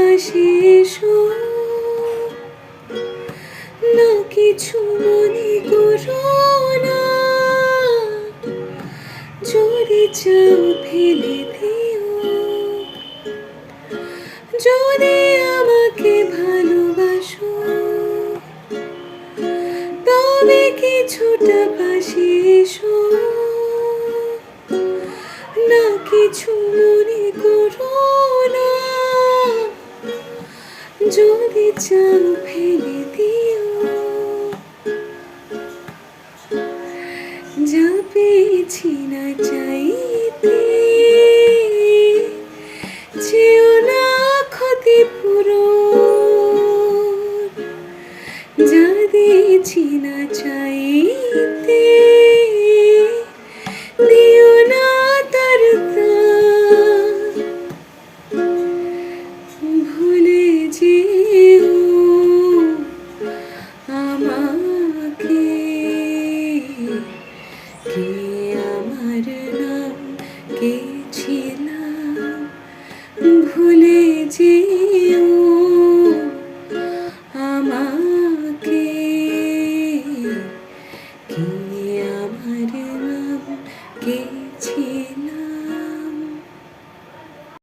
পাশে এসো, না কিছু মনে করো না, যদি চাও ফেলে দিও। যদি আমাকে ভালোবাসো, তবে কিছুটা পাশে এসো, না কিছু মনে করো না, যদি চাও ফেলে দিও। যা পেয়েছি না চাইতে, চেও না ক্ষতিপূরণ। যা দিয়েছি না চাইতে, দিও না তার দাম। ভুলে যেও আমাকে, কে আমার নাম, কে ছিলাম। ভুলে যেও আমাকে।